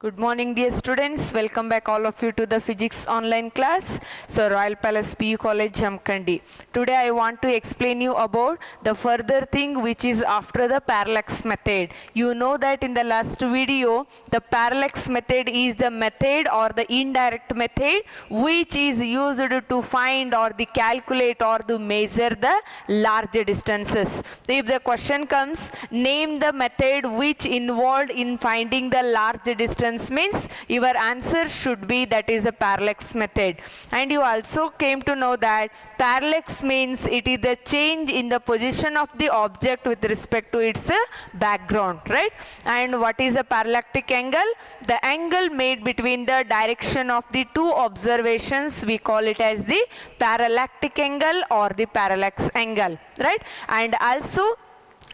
Good morning dear students, welcome back all of you to the physics online class. So Royal Palace PU College Jamkandi. Today I want to explain you about the further thing which is after the parallax method. You know that in the last video the parallax method is the method or the indirect method which is used to find or the calculate or to measure the large distances. If the question comes, name the method which involved in finding the large distance, means your answer should be that is a parallax method. And you also came to know that parallax means it is the change in the position of the object with respect to its background, right? And what is a parallactic angle? The angle made between the direction of the two observations, we call it as the parallactic angle or the parallax angle, right? And also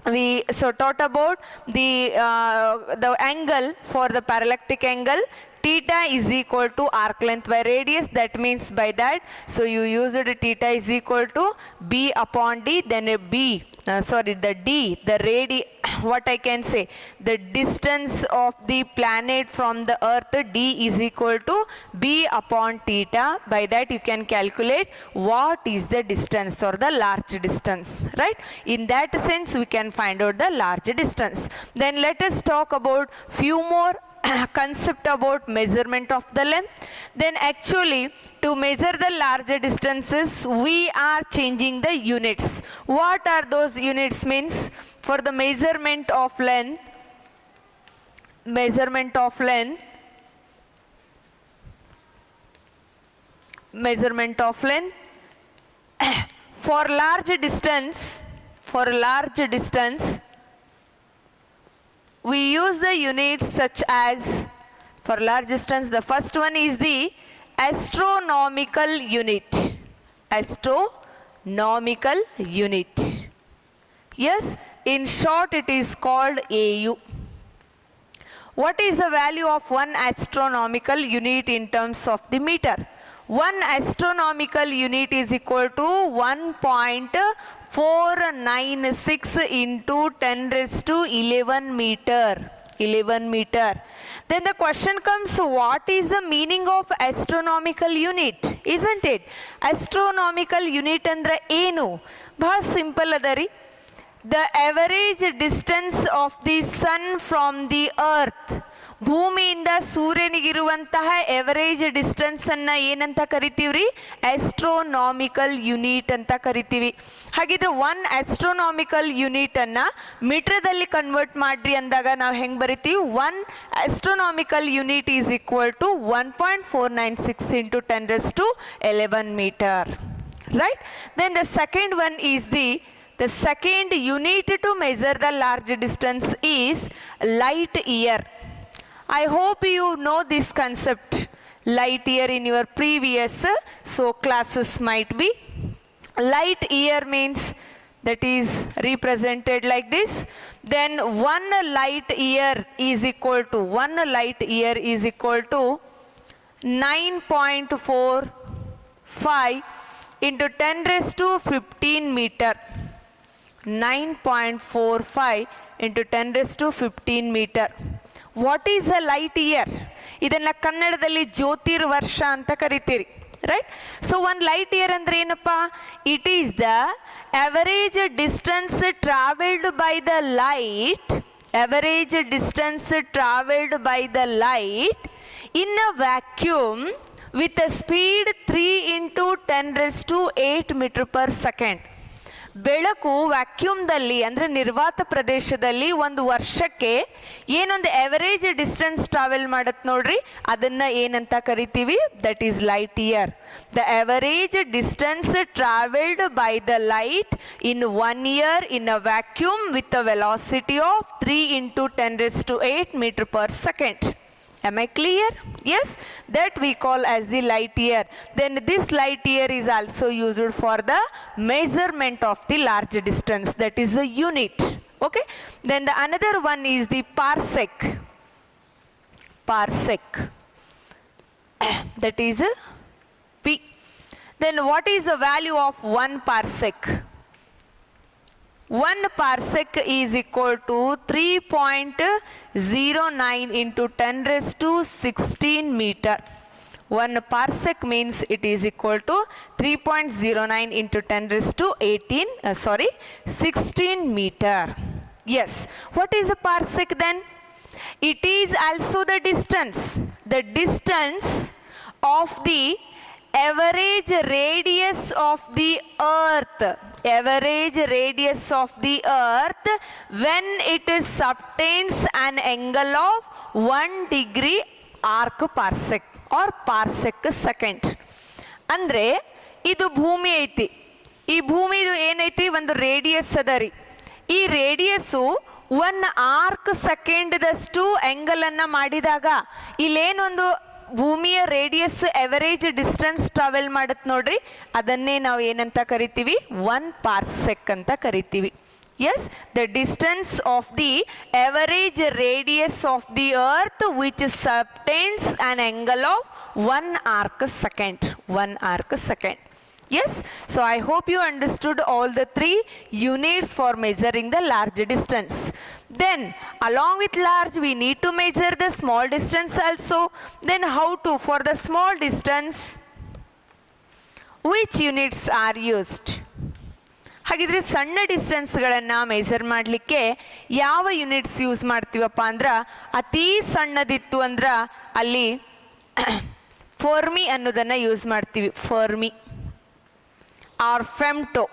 we taught about the angle for the parallactic angle. Theta is equal to arc length by radius. That means by that, so you used theta is equal to b upon d, then a the d, the what I can say, the distance of the planet from the earth, d is equal to b upon theta. By that you can calculate what is the distance or the large distance, right? In that sense we can find out the large distance. Then let us talk about few more concept about measurement of the length. Then actually to measure the larger distances we are changing the units. What are those units? Means for the measurement of length for large distance we use the units such as, for large distance, the first one is the astronomical unit. Yes, in short it is called AU. What is the value of one astronomical unit in terms of the meter? One astronomical unit is equal to 1.496 into 10 raised to 11 meter. Then the question comes, what is the meaning of astronomical unit? Isn't it? Astronomical unit andre enu? Bahಳ simple adari. The average distance of the sun from the earth. ಭೂಮಿಯಿಂದ ಸೂರ್ಯನಿಗಿರುವಂತಹ average distance ಅನ್ನ ಏನಂತ ಕರಿತೀವ್ರಿ? Astronomical unit ಅಂತ ಕರಿತೀವಿ. ಹಾಗಿದ್ರೆ one astronomical unit ಅನ್ನ ಮೀಟರ್ದಲ್ಲಿ convert ಮಾಡ್ರಿ ಅಂದಾಗ ನಾವು ಹೆಂಗ್ ಬರಿತೀವಿ? One astronomical unit is equal to 1.496 into 10 raised to 11 meter, right? Then the second one is the second unit to measure the large distance is light year. I hope you know this concept, light year, in your previous classes might be. Light year means that is represented like this. Then one light year is equal to 9.45 into 10 raised to 15 meter. 9.45 into 10 raised to 15 meter. What is a light year? ಇದನ್ನ ಕನ್ನಡದಲ್ಲಿ ಜ್ಯೋತಿರ್ವರ್ಷ ಅಂತ ಕರಿತೀರಿ, right? So ಒಂದು light year ಅಂದ್ರೆ ಏನಪ್ಪ? It is the average distance travelled by the light, in a vacuum with a speed 3 into 10 raised to 8 meter per second. ಬೆಳಕು ವ್ಯಾಕ್ಯೂಮ್ದಲ್ಲಿ ಅಂದರೆ ನಿರ್ವಾತ ಪ್ರದೇಶದಲ್ಲಿ ಒಂದು ವರ್ಷಕ್ಕೆ ಏನೊಂದು ಎವರೇಜ್ ಡಿಸ್ಟೆನ್ಸ್ ಟ್ರಾವೆಲ್ ಮಾಡತ್ ನೋಡ್ರಿ, ಅದನ್ನ ಏನಂತ ಕರಿತೀವಿ? That is light year. The average distance travelled by the light in 1 year in a vacuum with a velocity of 3 into 10 raised to 8 meter per second. Am I clear? Yes, that we call as the light year. Then this light year is also used for the measurement of the large distance, that is a unit. Okay, then the another one is the parsec. That is a P. Then what is the value of 1 parsec? 1 parsec is equal to 3.09 into 10 raised to 16 meter. 1 parsec means it is equal to 3.09 into 10 raised to 16 meter. Yes, what is a parsec then? It is also the distance of the average radius of the earth, when it subtends an angle of 1 degree arc parsec or parsec second. ಅಂದ್ರೆ ಇದು ಭೂಮಿ ಐತಿ, ಈ ಭೂಮಿದು ಏನೈತಿ ಒಂದು radius ಅದ ರೀ. ಈ ರೇಡಿಯಸ್ಸು 1 ಆರ್ಕ್ ಸೆಕೆಂಡ್ದಷ್ಟು ಆ್ಯಂಗಲ್ ಅನ್ನ ಮಾಡಿದಾಗ ಇಲ್ಲೇನೊಂದು ಭೂಮಿಯ ರೇಡಿಯಸ್ ಎವರೇಜ್ ಡಿಸ್ಟೆನ್ಸ್ ಟ್ರಾವೆಲ್ ಮಾಡುತ್ತೆ ನೋಡ್ರಿ, ಅದನ್ನೇ ನಾವು ಏನಂತ ಕರಿತೀವಿ? 1 ಪಾರ್ಸೆಕ್ ಅಂತ ಕರಿತೀವಿ. Yes, the distance of the average radius of the earth which subtends an angle of 1 arc second. Yes, so I hope you understood all the 3 units for measuring the large distance. Then along with large we need to measure the small distance also. Then how to? For the small distance, which units are used? ಹಾಗಿದ್ರೆ ಸಣ್ಣ ಡಿಸ್ಟೆನ್ಸ್ಗಳನ್ನು measure ಮಾಡಲಿಕ್ಕೆ ಯಾವ units use ಮಾಡ್ತೀವಪ್ಪ ಅಂದ್ರೆ, ಅತೀ ಸಣ್ಣದಿತ್ತು ಅಂದ್ರೆ ಅಲ್ಲಿ Fermi ಅನ್ನೋದನ್ನು ಯೂಸ್ ಮಾಡ್ತೀವಿ. Fermi or femto.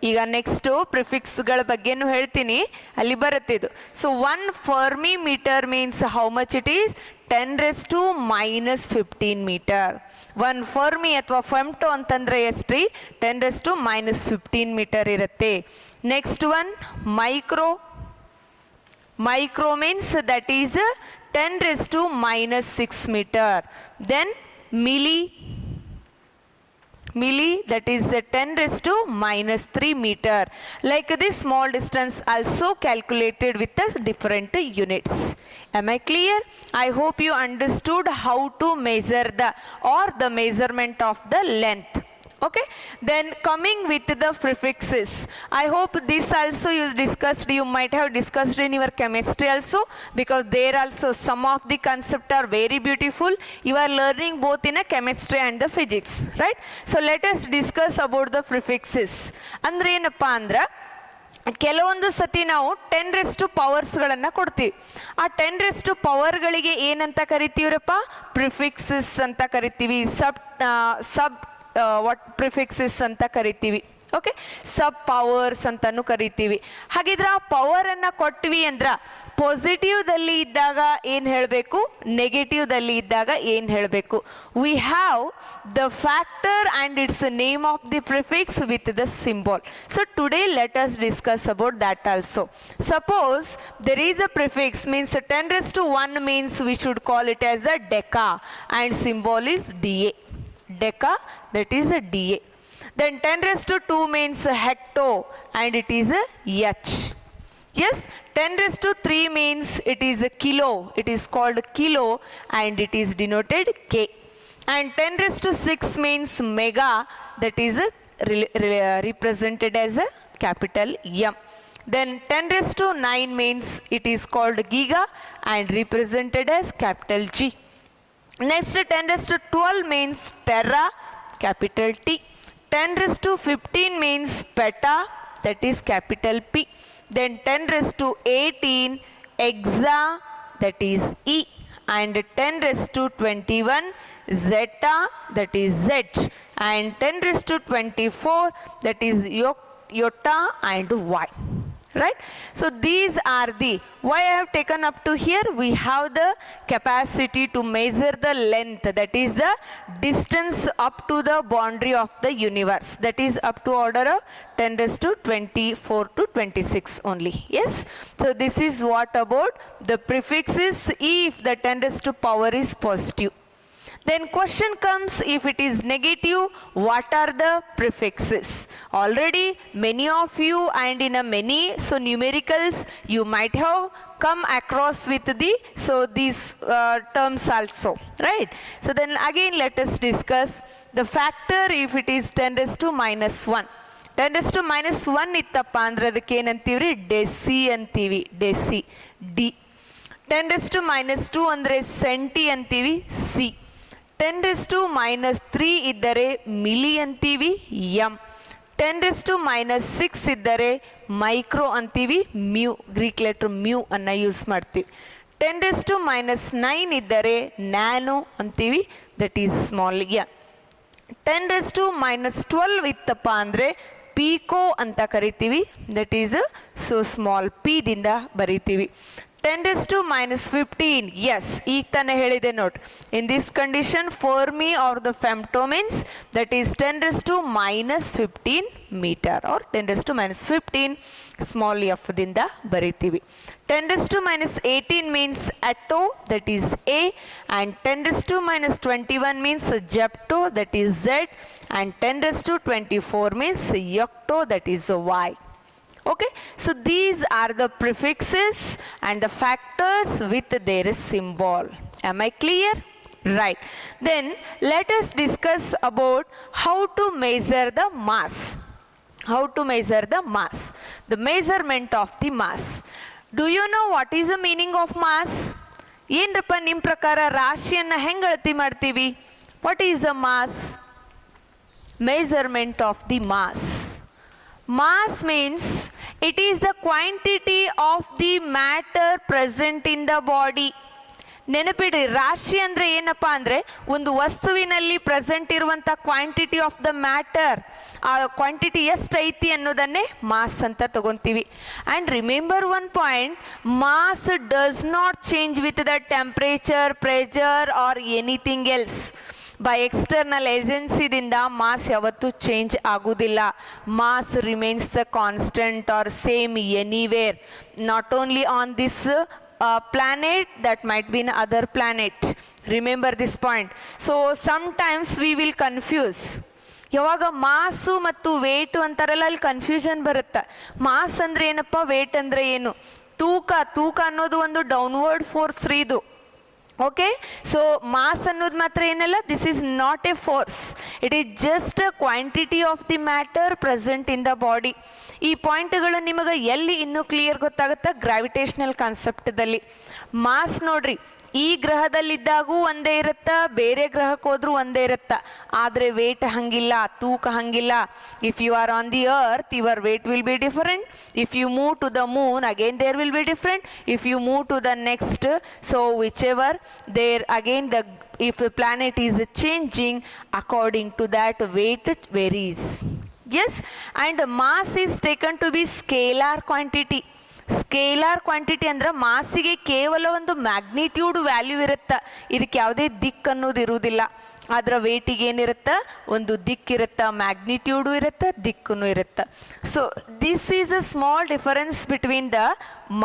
ಈಗ ನೆಕ್ಸ್ಟು ಪ್ರಿಫಿಕ್ಸ್ಗಳ ಬಗ್ಗೆನೂ ಹೇಳ್ತೀನಿ, ಅಲ್ಲಿ ಬರುತ್ತೆ ಇದು. So 1 fermi metre means how much it is? 10 raised to -15 metre. 1 fermi ಅಥವಾ ಫೆಮ್ಟೋ ಅಂತಂದ್ರೆ ಎಷ್ಟ್ರಿ? 10 raised to -15 ಮೀಟರ್ ಇರುತ್ತೆ. Next one micro means that is 10 raised to -6 meter. Then milli that is 10 raised to -3 meter. Like this small distance also calculated with the different units. Am I clear? I hope you understood how to measure the measurement of the length. Okay, then coming with the prefixes, I hope this also you might have discussed in your chemistry also, because there also some of the concepts are very beautiful. You are learning both in a chemistry and the physics, right? So let us discuss about the prefixes. ಅಂದ್ರೆ ಏನಪ್ಪಾ ಅಂದ್ರೆ, ಕೆಲವೊಂದು ಸತಿ ನಾವು 10 raised to ಪವರ್ಸ್ಗಳನ್ನು ಕೊಡ್ತೀವಿ. ಆ 10 raised to ಪವರ್ಗಳಿಗೆ ಏನಂತ ಕರಿತೀವ್ರಪ್ಪ? Prefixes ಅಂತ ಕರಿತೀವಿ. ಸಬ್ ವಾಟ್ ಪ್ರಿಫಿಕ್ಸಸ್ ಅಂತ ಕರಿತೀವಿ. ಓಕೆ, ಸಬ್ ಪವರ್ಸ್ ಅಂತಾನು ಕರಿತೀವಿ. ಹಾಗಿದ್ರೆ ಆ ಪವರನ್ನು ಕೊಟ್ವಿ ಅಂದ್ರೆ ಪಾಸಿಟಿವ್ದಲ್ಲಿ ಇದ್ದಾಗ ಏನು ಹೇಳಬೇಕು, ನೆಗೆಟಿವ್ದಲ್ಲಿ ಇದ್ದಾಗ ಏನು ಹೇಳಬೇಕು? We have the factor and it's name of the prefix with the symbol. So today let us discuss about that also. Suppose there is a prefix means 10 raised to 1 means we should call it as a deca and symbol is DA. Deca, that is a DA. Then 10 raised to 2 means hecto and it is a H. Yes, 10 raised to 3 means it is a kilo. It is called kilo and it is denoted K. And 10 raised to 6 means mega, that is represented as a capital M. Then 10 raised to 9 means it is called giga and represented as capital G. Next 10 raised to 12 means terra, capital T. 10 raised to 15 means peta, that is capital P. Then 10 raised to 18 exa, that is E. And 10 raised to 21 zeta, that is Z. And 10 raised to 24 that is iota and Y. Right? So these are the, why I have taken up to here, we have the capacity to measure the length, that is the distance up to the boundary of the universe, that is up to order of 10 raised to 24 to 26 only. Yes, so this is what about the prefixes if the 10 raised to power is positive. Then question comes, if it is negative, what are the prefixes? Already many of you and in a many, so numericals you might have come across with these terms also, right? So then again let us discuss the factor if it is 10 raised to -1. 10⁻1 ಇತ್ತಪ್ಪ ಅಂದ್ರೆ ಅದಕ್ಕೆ ಏನಂತೀವ್ರಿ deci ಅಂತೀವಿ, deci D. 10⁻2 ಅಂದರೆ centi ಅಂತೀವಿ, C. 10⁻³ ಇದ್ದರೆ milli ಅಂತೀವಿ, M. 10⁻6 ಇದ್ದರೆ micro ಅಂತೀವಿ, ಮ್ಯೂ, ಗ್ರೀಕ್ ಲೆಟರ್ ಮ್ಯೂ ಅನ್ನ ಯೂಸ್ ಮಾಡ್ತೀವಿ. 10⁻9 ಇದ್ದರೆ ನ್ಯಾನೋ ಅಂತೀವಿ, ದಟ್ ಈಸ್ ಸ್ಮಾಲ್ ಎ. 10⁻12 ಇತ್ತಪ್ಪ ಅಂದರೆ ಪೀಕೋ ಅಂತ ಕರಿತೀವಿ, that is so small p ದಿಂದ ಬರಿತೀವಿ. 10⁻15, ಎಸ್ ಈಗ ತಾನೇ ಹೇಳಿದೆ ನೋಡಿ, in this condition fermi or the femto means that is 10⁻15 meter or 10⁻15 small f ದಿಂದ ಬರಿತೀವಿ. 10⁻18 means atto, that is a, and 10⁻21 means zepto, that is z, and 10⁻24 means yocto, that is y. Okay, so these are the prefixes and the factors with their symbol. Am I clear? Right. Then let us discuss about how to measure the mass. How to measure the mass. The measurement of the mass. Do you know what is the meaning of mass? ಏನಪ್ಪ ನಿಮ್ಮ ಪ್ರಕಾರ ರಾಶಿಯನ್ನು ಹೆಂಗೆ ಅಳತೆ ಮಾಡ್ತೀವಿ? What is the mass? Measurement of the mass. Mass means it is the quantity of the matter present in the body. ನೆನಪಿಡಿ, ರಾಶಿ ಅಂದರೆ ಏನಪ್ಪ ಅಂದರೆ ಒಂದು ವಸ್ತುವಿನಲ್ಲಿ ಪ್ರೆಸೆಂಟ್ ಇರುವಂಥ ಕ್ವಾಂಟಿಟಿ ಆಫ್ ದ ಮ್ಯಾಟರ್, ಆ ಕ್ವಾಂಟಿಟಿ ಎಷ್ಟು ಐತಿ ಅನ್ನೋದನ್ನೇ ಮಾಸ್ ಅಂತ ತಗೊಂತೀವಿ. And remember one point, mass does not change with the temperature, pressure or anything else. By external ಏಜೆನ್ಸಿದಿಂದ ಮಾಸ್ ಯಾವತ್ತೂ ಚೇಂಜ್ ಆಗುವುದಿಲ್ಲ. Mass remains the constant or same anywhere, not only on this planet, that might be in other planet. Remember this point. So sometimes we will confuse. ಯಾವಾಗ ಮಾಸು ಮತ್ತು weight ಅಂತಾರಲ್ಲ, ಅಲ್ಲಿ confusion ಬರುತ್ತೆ. Mass ಅಂದರೆ ಏನಪ್ಪ, wait ಅಂದರೆ ಏನು? ತೂಕ ಅನ್ನೋದು ಒಂದು ಡೌನ್ವರ್ಡ್ ಫೋರ್ಸ್ ರೀ ಇದು. ಓಕೆ, ಸೊ ಮಾಸ್ ಅನ್ನೋದು ಮಾತ್ರ ಏನಲ್ಲ, this is not A force, it is just a quantity of the matter present in the body. ಈ ಪಾಯಿಂಟ್ಗಳು ನಿಮಗೆ ಎಲ್ಲಿ ಇನ್ನೂ ಕ್ಲಿಯರ್ ಗೊತ್ತಾಗುತ್ತಾ? ಗ್ರಾವಿಟೇಷನಲ್ ಕಾನ್ಸೆಪ್ಟ್ದಲ್ಲಿ. ಮಾಸ್ ನೋಡ್ರಿ, ಈ ಗ್ರಹದಲ್ಲಿದ್ದಾಗೂ ಒಂದೇ ಇರುತ್ತಾ, ಬೇರೆ ಗ್ರಹಕ್ಕೆ ಹೋದ್ರೂ ಒಂದೇ ಇರುತ್ತಾ, ಆದರೆ ವೇಟ್ ಹಂಗಿಲ್ಲ, ತೂಕ ಹಂಗಿಲ್ಲ. If you are on the earth, your weight will be different. If you move to the moon, again there will be different. If you move to the next, so whichever there again the, if the planet is changing, according to that weight varies. Yes, and mass is taken to be scalar quantity. Scalar quantity ಅಂದ್ರೆ ಮಾಸಿಗೆ ಕೇವಲ ಒಂದು magnitude value ಇರುತ್ತೆ, ಇದಕ್ಕೆ ಯಾವುದೇ ದಿಕ್ಕು ಅನ್ನೋದು ಇರುವುದಿಲ್ಲ. ಅದರ ವೇಟಿಗೆ ಏನಿರುತ್ತೆ, ಒಂದು ದಿಕ್ಕಿರುತ್ತೆ, ಮ್ಯಾಗ್ನಿಟ್ಯೂಡು ಇರುತ್ತೆ, ದಿಕ್ಕೂ ಇರುತ್ತೆ. So this is a small difference between the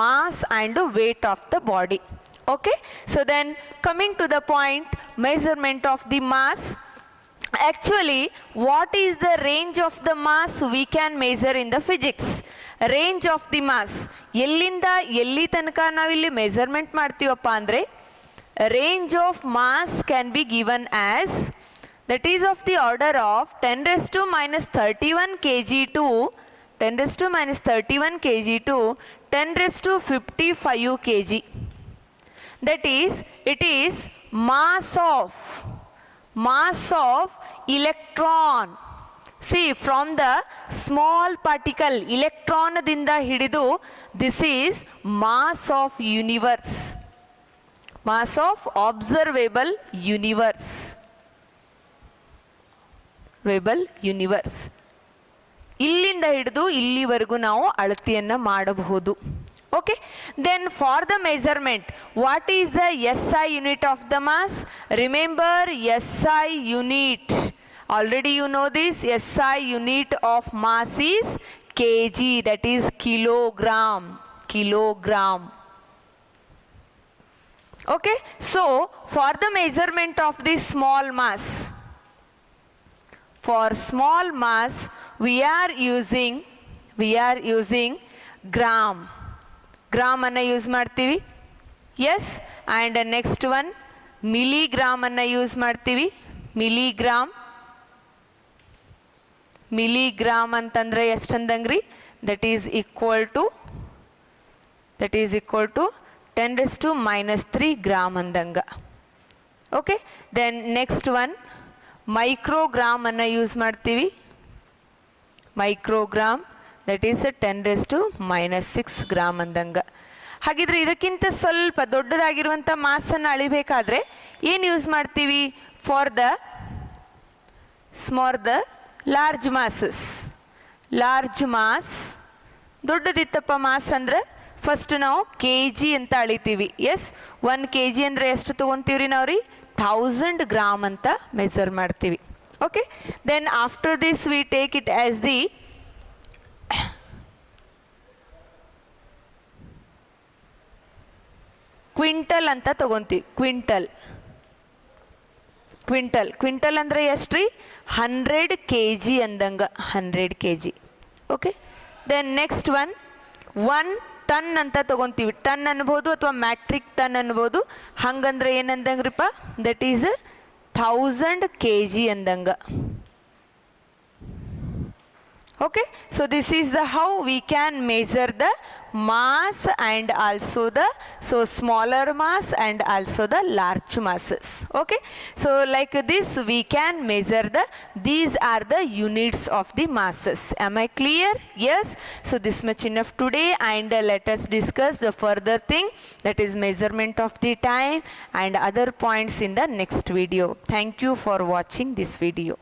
mass and weight of the body. Okay, so then coming to the point, measurement of the mass. Actually, what is the range of the mass we can measure in the physics? Range of the mass, ಎಲ್ಲಿಂದ ಎಲ್ಲಿ ತನಕ ನಾವಿಲ್ಲಿ measurement ಮಾಡ್ತೀವಪ್ಪ ಅಂದರೆ, range of mass can be given as, that is of the order of 10⁻31 kg to 10⁻31 kg to 10⁵5 kg. That is, it is mass of electron. See, from the small particle electron ದಿಂದ ಹಿಡಿದು, this is mass of universe, mass of observable universe, ಇಲ್ಲಿಂದ ಹಿಡಿದು ಇಲ್ಲಿವರೆಗೂ ನಾವು ಅಳತೆಯನ್ನು ಮಾಡಬಹುದು. Okay, then for the measurement, what is the SI unit of the mass? Remember, SI unit, already you know this, SI unit of mass is kg, that is kilogram. Okay, so for the measurement of this small mass, for small mass we are using gram ಅನ್ನು use ಮಾಡ್ತೀವಿ. Yes, and next one milligram ಅನ್ನು use ಮಾಡ್ತೀವಿ. Milligram, milligram ಅಂತಂದ್ರೆ ಎಷ್ಟು ಅಂದಂಗ್ರಿ? That is equal to 10⁻³ gram ಅಂದಂಗ. Okay, then next one microgram ಅನ್ನು use ಮಾಡ್ತೀವಿ. ಮೈಕ್ರೋಗ್ರಾಮ್ ದಟ್ ಈಸ್ 10⁻⁻6 ಗ್ರಾಮ್ ಅಂದಂಗ. ಹಾಗಿದ್ರೆ ಇದಕ್ಕಿಂತ ಸ್ವಲ್ಪ ದೊಡ್ಡದಾಗಿರುವಂಥ ಮಾಸನ್ನು ಅಳಿಬೇಕಾದ್ರೆ ಏನು ಯೂಸ್ ಮಾಡ್ತೀವಿ? For the large masses. Large mass ದೊಡ್ಡದಿತ್ತಪ್ಪ ಮಾಸ್ ಅಂದರೆ ಫಸ್ಟ್ ನಾವು ಕೆ ಜಿ ಅಂತ ಅಳಿತೀವಿ. ಎಸ್, 1 kg ಅಂದರೆ ಎಷ್ಟು ತೊಗೊತೀವಿ ರೀ ನಾವು ರೀ? 1000 ಗ್ರಾಮ್ ಅಂತ ಮೆಜರ್ ಮಾಡ್ತೀವಿ. Okay, then after this we take it as the quintal ಅಂತ ತಗೊಂತೀವಿ. ಕ್ವಿಂಟಲ್ ಅಂದರೆ ಎಷ್ಟು ರೀ? 100 kg ಅಂದಂಗ, 100 kg. Okay, then next one ton ಅಂತ ತಗೊಂತೀವಿ. ಟನ್ ಅನ್ಬೋದು ಅಥವಾ ಮ್ಯಾಟ್ರಿಕ್ ಟನ್ ಅನ್ಬೋದು. ಹಂಗಂದ್ರೆ ಏನಂದಂಗ್ರಿಪ್ಪ? ದಟ್ ಈಸ್ 1000 kg ಅಂದಂಗ. Okay, so this is the how we can measure the mass and also the smaller mass and also the large masses. Okay, so like this we can measure these are the units of the masses. Am I clear? Yes, so this much enough today, and let us discuss the further thing, that is measurement of the time and other points in the next video. Thank you for watching this video.